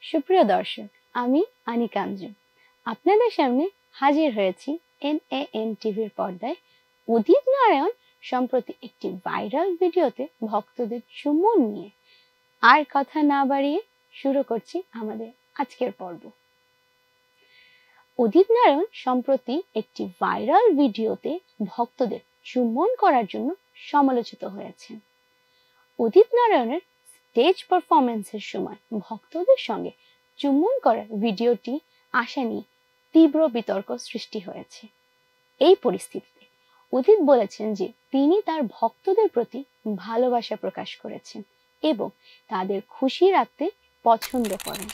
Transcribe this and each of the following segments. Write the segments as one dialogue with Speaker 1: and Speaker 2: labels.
Speaker 1: সুপ্রিয় দর্শক, আমি আনিকা আঞ্জুম আপনাদের সামনে হাজির হয়েছি NAN টিভির পর্দায়। উদিত নারায়ণ সম্প্রতি একটি ভাইরাল ভিডিওতে ভক্তদের চুম্বন নিয়ে। আর কথা না বাড়িয়ে শুরু করছি আমাদের আজকের পর্ব। উদিত নারায়ণ সম্প্রতি একটি ভাইরাল ভিডিওতে ভক্তদের চুম্বন করার জন্য সমালোচিত হয়েছেন। উদিত নারায়ণের স্টেজ পারফরমেন্সের সময় ভক্তদের সঙ্গে চুম্বন করার ভিডিওটি আসা নিয়ে তীব্র বিতর্ক সৃষ্টি হয়েছে। এই পরিস্থিতিতে উদিত বলেছেন যে তিনি তার ভক্তদের প্রতি ভালোবাসা প্রকাশ করেছেন এবং তাদের খুশি রাখতে পছন্দ করেন।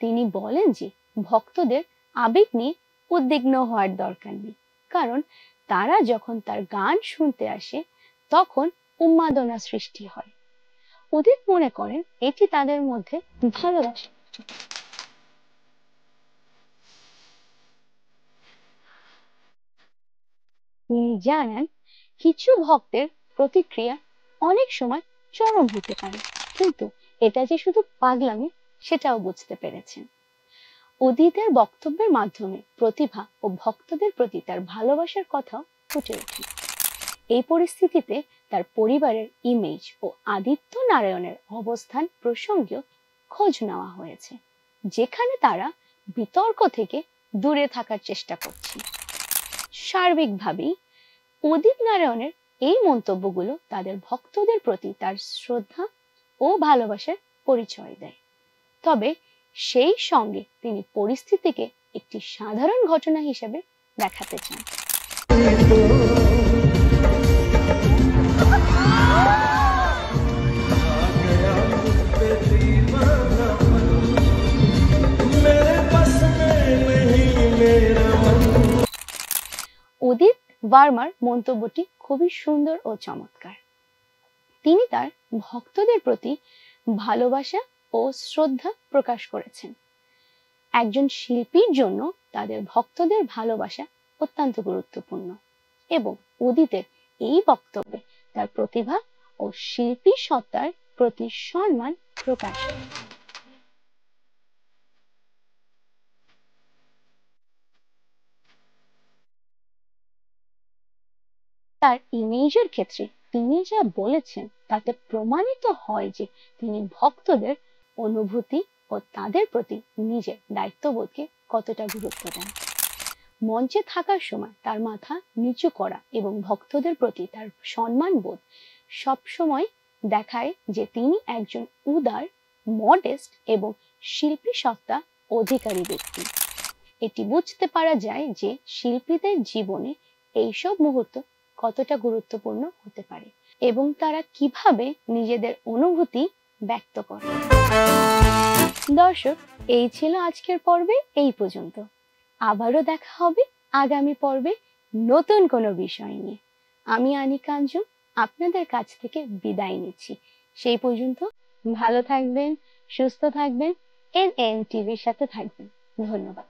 Speaker 1: তিনি বলেন যে ভক্তদের আবেগ নিয়ে উদ্বিগ্ন হওয়ার দরকার নেই, কারণ তারা যখন তার গান শুনতে আসে তখন উন্মাদনা সৃষ্টি হয়। উদিত মনে করেন এটি তাদের মধ্যে ভালোবাসা। তিনি জানান কিছু ভক্তের প্রতিক্রিয়া অনেক সময় চরম হতে পারে, কিন্তু এটা যে শুধু পাগলামি সেটাও বুঝতে পেরেছেন। উদিতের বক্তব্যের মাধ্যমে প্রতিভা ও ভক্তদের প্রতি তার ভালোবাসার কথাও ফুটে ওঠে। এই পরিস্থিতিতে তার পরিবারের ইমেজ ও আদিত্য নারায়ণের অবস্থান প্রসঙ্গেও খোঁজ নেওয়া হয়েছে, যেখানে তারা বিতর্ক থেকে দূরে থাকার চেষ্টা করছে। সার্বিকভাবেই উদিত নারায়ণের এই মন্তব্যগুলো তাদের ভক্তদের প্রতি তার শ্রদ্ধা ও ভালোবাসার পরিচয় দেয়। তবে সেই সঙ্গে তিনি পরিস্থিতিকে একটি সাধারণ ঘটনা হিসেবে দেখাতে চান। উদিত ভার্মার মন্তব্যটি খুবই সুন্দর ও চমৎকার। তিনি তার ভক্তদের প্রতি ভালোবাসা ও শ্রদ্ধা প্রকাশ করেছেন। একজন শিল্পীর জন্য তাদের ভক্তদের ভালোবাসা অত্যন্ত গুরুত্বপূর্ণ এবং উদিতের এই বক্তব্যে তার প্রতিভা ও শিল্পী সত্তার প্রতি সম্মান প্রকাশ। তার ইমেজের ক্ষেত্রে তিনি যা বলেছেন তাতে প্রমাণিত হয় যে তিনি ভক্তদের অনুভূতি ও তাদের প্রতি নিজের দায়িত্ববোধকে কতটা গুরুত্ব দেন। মঞ্চে থাকার সময় তার মাথা নিচু করা এবং ভক্তদের প্রতি তার সম্মান বোধ সবসময় দেখায় যে তিনি একজন উদার, মডেস্ট এবং শিল্পী সত্তা অধিকারী ব্যক্তি। এটি বুঝতে পারা যায় যে শিল্পীদের জীবনে এইসব মুহূর্ত কতটা গুরুত্বপূর্ণ হতে পারে এবং তারা কিভাবে নিজেদের অনুভূতি ব্যক্ত করে। দর্শক, এই ছিল আজকের পর্বে, এই পর্যন্ত। আবারও দেখা হবে আগামী পর্বে নতুন কোনো বিষয় নিয়ে। আমি আনিকা আঞ্জুম আপনাদের কাছ থেকে বিদায় নিচ্ছি। সেই পর্যন্ত ভালো থাকবেন, সুস্থ থাকবেন, NAN টিভির সাথে থাকবেন। ধন্যবাদ।